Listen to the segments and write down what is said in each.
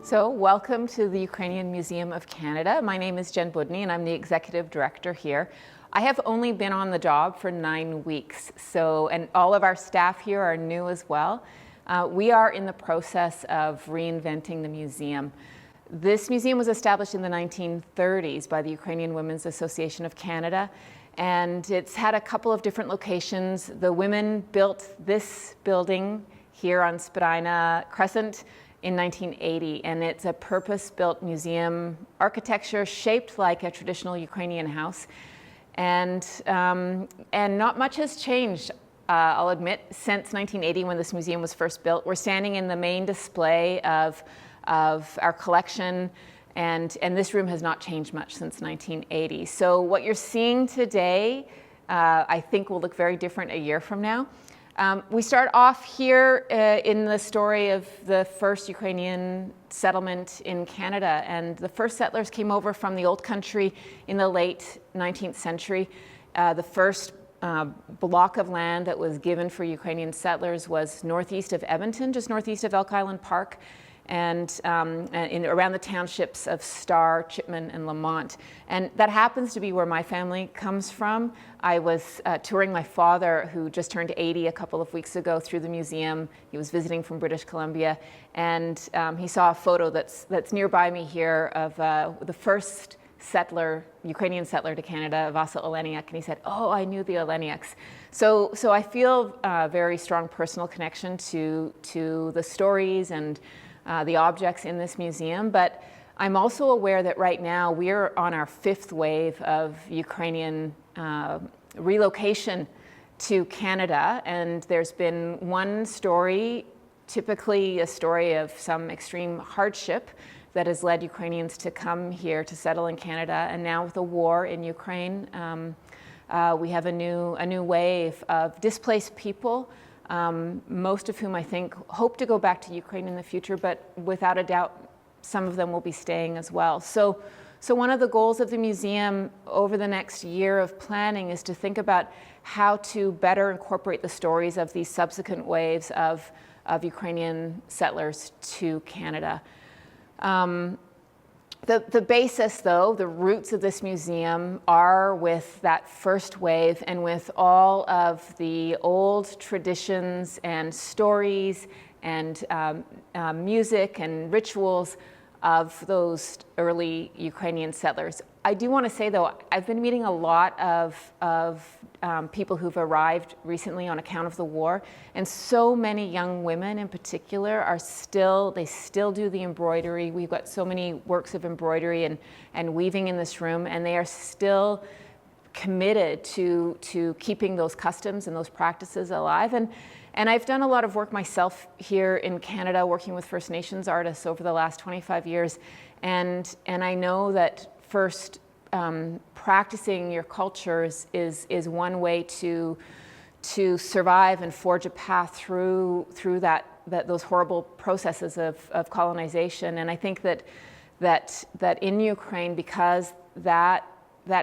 So welcome to the Ukrainian Museum of Canada. My name is Jen Budney and I'm the executive director here. I have only been on the job for 9 weeks, and all of our staff here are new as well. We are in the process of reinventing the museum. This museum was established in the 1930s by the Ukrainian Women's Association of Canada, and it's had a couple of different locations. The women built this building here on Spadina Crescent in 1980, and it's a purpose-built museum architecture shaped like a traditional Ukrainian house. And not much has changed, I'll admit, since 1980 when this museum was first built. We're standing in the main display of our collection, and this room has not changed much since 1980. So what you're seeing today, I think will look very different a year from now. We start off here in the story of the first Ukrainian settlement in Canada, and the first settlers came over from the old country in the late 19th century. The first block of land that was given for Ukrainian settlers was northeast of Edmonton, just northeast of Elk Island Park, and around the townships of Star, Chipman, and Lamont. And that happens to be where my family comes from. I was touring my father, who just turned 80 a couple of weeks ago, through the museum. He was visiting from British Columbia, and he saw a photo that's nearby me here of the first settler, Ukrainian settler to Canada, Vasa Oleniak, and he said, "Oh, I knew the Oleniaks." So I feel a very strong personal connection to the stories and the objects in this museum, but I'm also aware that right now we're on our 5th wave of Ukrainian relocation to Canada, and there's been one story, typically a story of some extreme hardship, that has led Ukrainians to come here to settle in Canada. And now with the war in Ukraine, we have a new wave of displaced people, most of whom I think hope to go back to Ukraine in the future, but without a doubt, some of them will be staying as well. So one of the goals of the museum over the next year of planning is to think about how to better incorporate the stories of these subsequent waves of Ukrainian settlers to Canada. The basis, though, the roots of this museum are with that first wave and with all of the old traditions and stories and music and rituals of those early Ukrainian settlers. I do want to say, though, I've been meeting a lot of people who've arrived recently on account of the war, and so many young women in particular they still do the embroidery. We've got so many works of embroidery and weaving in this room, and they are still committed to keeping those customs and those practices alive. And I've done a lot of work myself here in Canada, working with First Nations artists over the last 25 years, and I know that first, practicing your cultures is one way to survive and forge a path through those horrible processes of colonization. And I think that in Ukraine, because that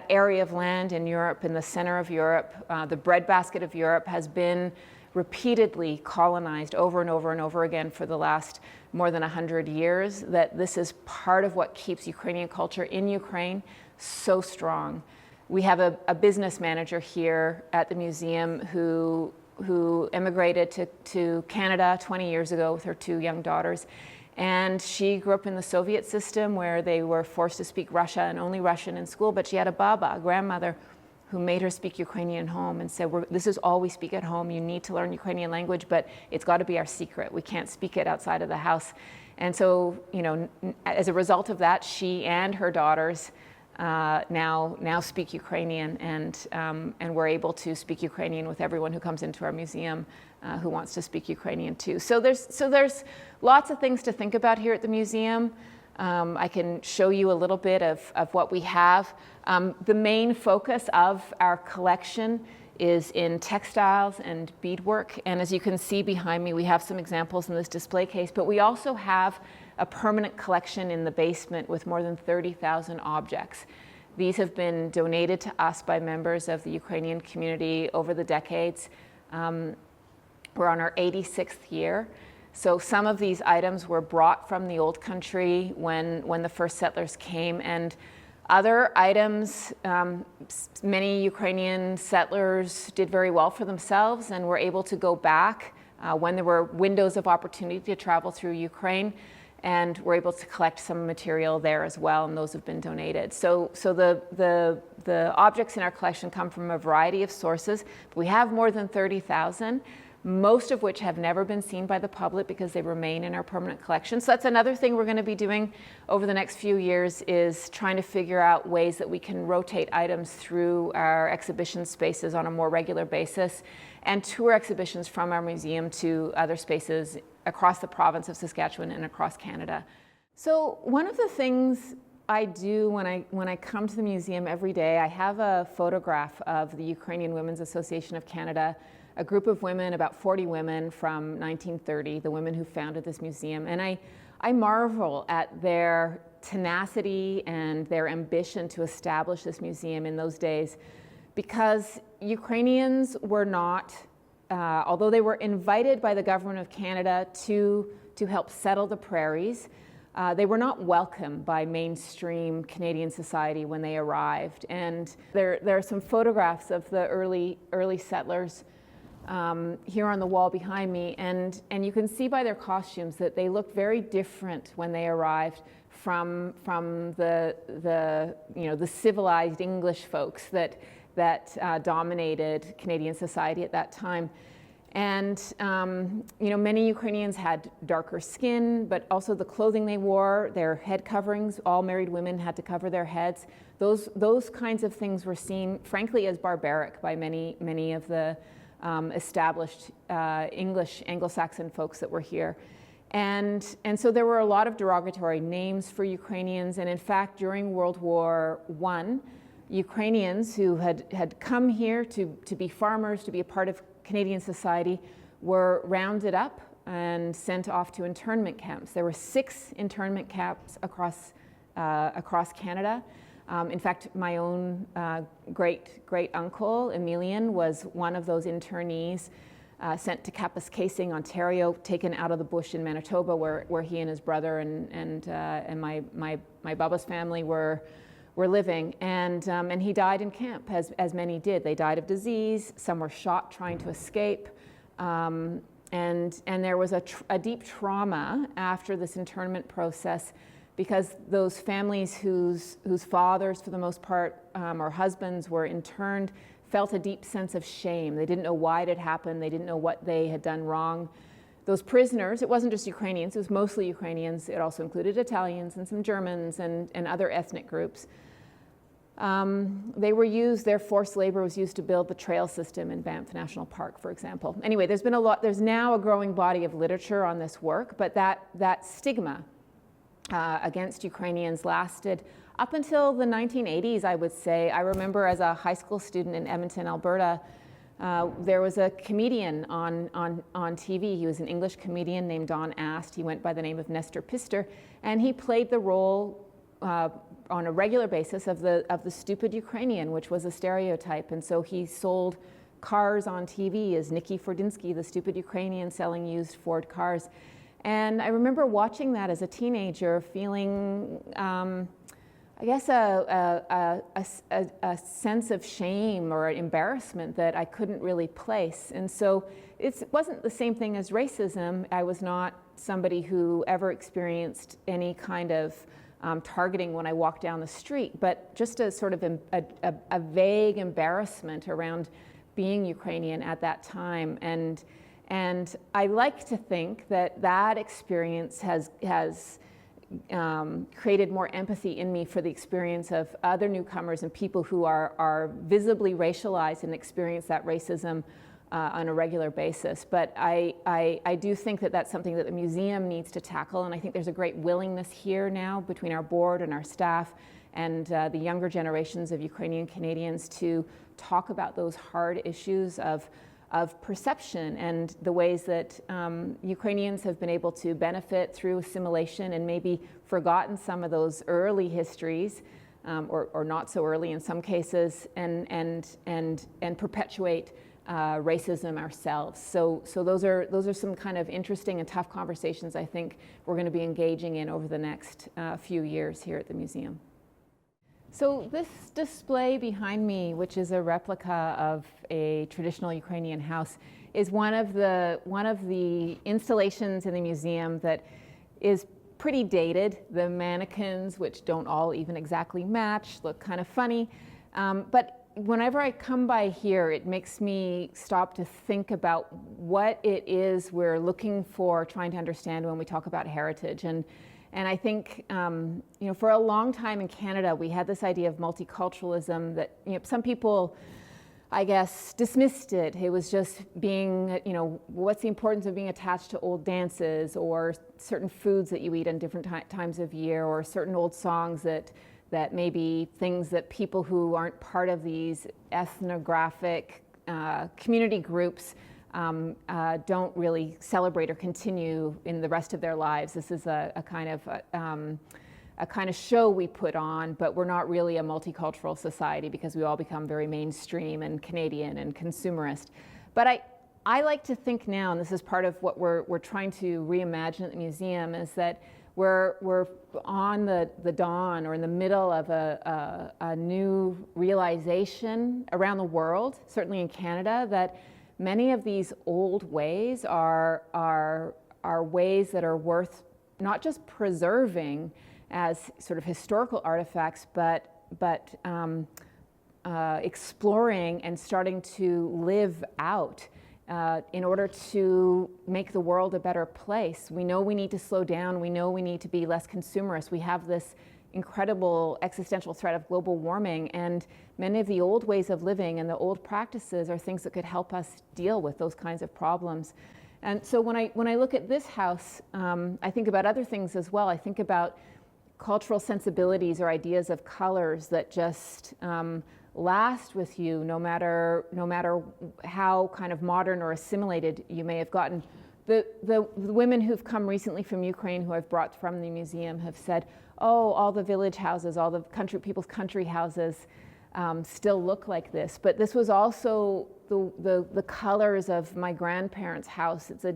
area of land in Europe, in the center of Europe, the breadbasket of Europe, has been repeatedly colonized over and over and over again for the last more than 100 years, that this is part of what keeps Ukrainian culture in Ukraine so strong. We have a business manager here at the museum who emigrated to Canada 20 years ago with her 2 young daughters. And she grew up in the Soviet system where they were forced to speak Russian and only Russian in school, but she had a grandmother, who made her speak Ukrainian at home and said, "This is all we speak at home. You need to learn Ukrainian language, but it's got to be our secret. We can't speak it outside of the house." And so, as a result of that, she and her daughters now speak Ukrainian, and we're able to speak Ukrainian with everyone who comes into our museum who wants to speak Ukrainian too. So there's lots of things to think about here at the museum. I can show you a little bit of what we have. The main focus of our collection is in textiles and beadwork. And as you can see behind me, we have some examples in this display case, but we also have a permanent collection in the basement with more than 30,000 objects. These have been donated to us by members of the Ukrainian community over the decades. We're on our 86th year. So some of these items were brought from the old country when the first settlers came, and other items, many Ukrainian settlers did very well for themselves and were able to go back when there were windows of opportunity to travel through Ukraine, and were able to collect some material there as well, and those have been donated. So the objects in our collection come from a variety of sources. We have more than 30,000. Most of which have never been seen by the public because they remain in our permanent collection. So that's another thing we're going to be doing over the next few years, is trying to figure out ways that we can rotate items through our exhibition spaces on a more regular basis, and tour exhibitions from our museum to other spaces across the province of Saskatchewan and across Canada. So one of the things I do when I come to the museum every day, I have a photograph of the Ukrainian Women's Association of Canada, a group of women, about 40 women from 1930, the women who founded this museum. And I marvel at their tenacity and their ambition to establish this museum in those days, because Ukrainians were not, although they were invited by the government of Canada to help settle the prairies, they were not welcomed by mainstream Canadian society when they arrived. And there are some photographs of the early settlers here on the wall behind me, and you can see by their costumes that they looked very different when they arrived from the civilized English folks that dominated Canadian society at that time. And many Ukrainians had darker skin, but also the clothing they wore, their head coverings. All married women had to cover their heads. Those kinds of things were seen, frankly, as barbaric by many of the established English Anglo-Saxon folks that were here. And so there were a lot of derogatory names for Ukrainians. And in fact, during World War I, Ukrainians who had come here to be farmers, to be a part of Canadian society, were rounded up and sent off to internment camps. There were 6 internment camps across Canada. In fact, my own great uncle, Emilian, was one of those internees sent to Kapuskasing, Ontario, taken out of the bush in Manitoba, where he and his brother and my Baba's family were living. And he died in camp, as many did. They died of disease. Some were shot trying to escape. And there was a deep trauma after this internment process, because those families whose fathers, for the most part, or husbands were interned, felt a deep sense of shame. They didn't know why it had happened. They didn't know what they had done wrong. Those prisoners, it wasn't just Ukrainians, it was mostly Ukrainians. It also included Italians and some Germans and other ethnic groups. Their forced labor was used to build the trail system in Banff National Park, for example. Anyway, there's now a growing body of literature on this work, but that stigma against Ukrainians lasted up until the 1980s, I would say. I remember as a high school student in Edmonton, Alberta, there was a comedian on TV. He was an English comedian named Don Ast. He went by the name of Nestor Pister, and he played the role on a regular basis of the stupid Ukrainian, which was a stereotype. And so he sold cars on TV as Nicky Fordinsky, the stupid Ukrainian selling used Ford cars. And I remember watching that as a teenager, feeling, I guess, a sense of shame or embarrassment that I couldn't really place. And so it wasn't the same thing as racism. I was not somebody who ever experienced any kind of targeting when I walked down the street, but just a sort of a vague embarrassment around being Ukrainian at that time. And I like to think that experience has created more empathy in me for the experience of other newcomers and people who are visibly racialized and experience that racism on a regular basis. But I do think that's something that the museum needs to tackle, and I think there's a great willingness here now between our board and our staff and the younger generations of Ukrainian Canadians to talk about those hard issues of perception and the ways that Ukrainians have been able to benefit through assimilation and maybe forgotten some of those early histories, or not so early in some cases, and perpetuate racism ourselves. So those are some kind of interesting and tough conversations I think we're going to be engaging in over the next few years here at the museum. So this display behind me, which is a replica of a traditional Ukrainian house, is one of the installations in the museum that is pretty dated. The mannequins, which don't all even exactly match, look kind of funny. But whenever I come by here, it makes me stop to think about what it is we're looking for, trying to understand when we talk about heritage. And I think, for a long time in Canada, we had this idea of multiculturalism that, some people, I guess, dismissed it. It was just being, what's the importance of being attached to old dances or certain foods that you eat in different times of year, or certain old songs that maybe things that people who aren't part of these ethnographic community groups don't really celebrate or continue in the rest of their lives. This is a kind of show we put on, but we're not really a multicultural society because we all become very mainstream and Canadian and consumerist. But I like to think now, and this is part of what we're trying to reimagine at the museum, is that we're on the dawn or in the middle of a new realization around the world, certainly in Canada, that many of these old ways are ways that are worth not just preserving as sort of historical artifacts, but exploring and starting to live out in order to make the world a better place. We know we need to slow down. We know we need to be less consumerist. We have this incredible existential threat of global warming, and many of the old ways of living and the old practices are things that could help us deal with those kinds of problems. And so when I look at this house, I think about other things as well. I think about cultural sensibilities or ideas of colors that just last with you no matter how kind of modern or assimilated you may have gotten. The women who've come recently from Ukraine who I've brought from the museum have said, oh, all the village houses, all the people's country houses still look like this. But this was also the colors of my grandparents' house. It's a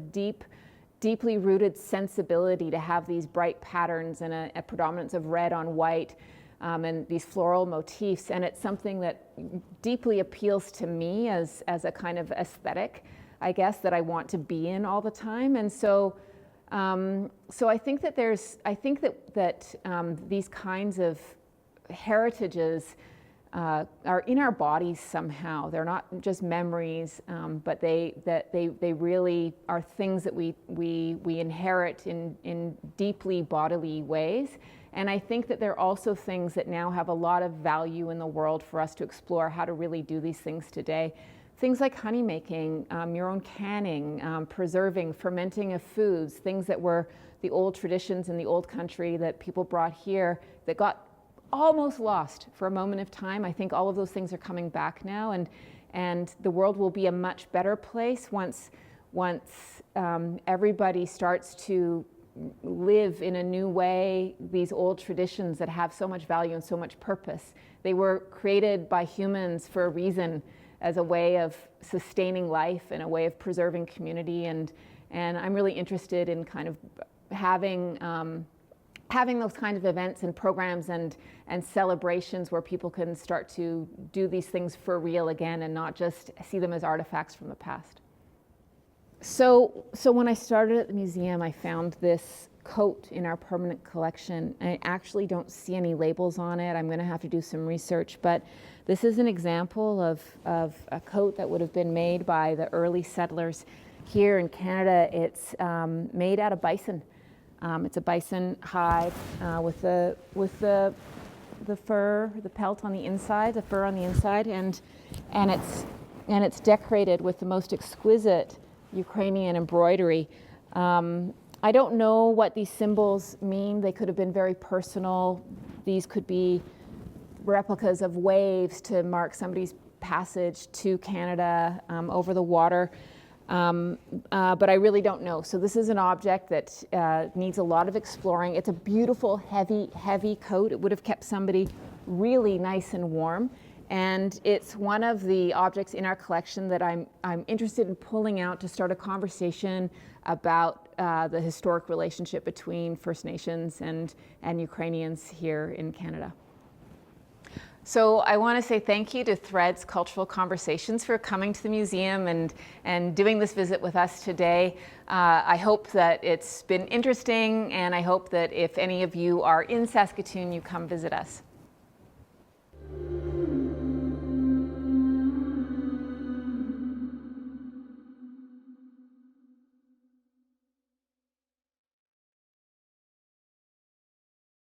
deeply rooted sensibility to have these bright patterns and a predominance of red on white and these floral motifs. And it's something that deeply appeals to me as a kind of aesthetic, I guess, that I want to be in all the time. And so I think that these kinds of heritages are in our bodies somehow. They're not just memories, but they really are things that we inherit in deeply bodily ways. And I think that they're also things that now have a lot of value in the world for us to explore how to really do these things today. Things like honey making, your own canning, preserving, fermenting of foods, things that were the old traditions in the old country that people brought here that got almost lost for a moment of time. I think all of those things are coming back now, and the world will be a much better place once everybody starts to live in a new way these old traditions that have so much value and so much purpose. They were created by humans for a reason, as a way of sustaining life and a way of preserving community, and I'm really interested in kind of having those kinds of events and programs and celebrations where people can start to do these things for real again and not just see them as artifacts from the past. So when I started at the museum, I found this coat in our permanent collection. I actually don't see any labels on it. I'm going to have to do some research, but this is an example of a coat that would have been made by the early settlers here in Canada. It's made out of bison. It's a bison hide with the fur, the pelt on the inside, the fur on the inside, and it's decorated with the most exquisite Ukrainian embroidery. I don't know what these symbols mean. They could have been very personal. These could be replicas of waves to mark somebody's passage to Canada over the water. But I really don't know. So this is an object that needs a lot of exploring. It's a beautiful, heavy coat. It would have kept somebody really nice and warm. And it's one of the objects in our collection that I'm interested in pulling out to start a conversation about the historic relationship between First Nations and Ukrainians here in Canada. So I want to say thank you to Threads Cultural Conversations for coming to the museum and doing this visit with us today. I hope that it's been interesting, and I hope that if any of you are in Saskatoon, you come visit us.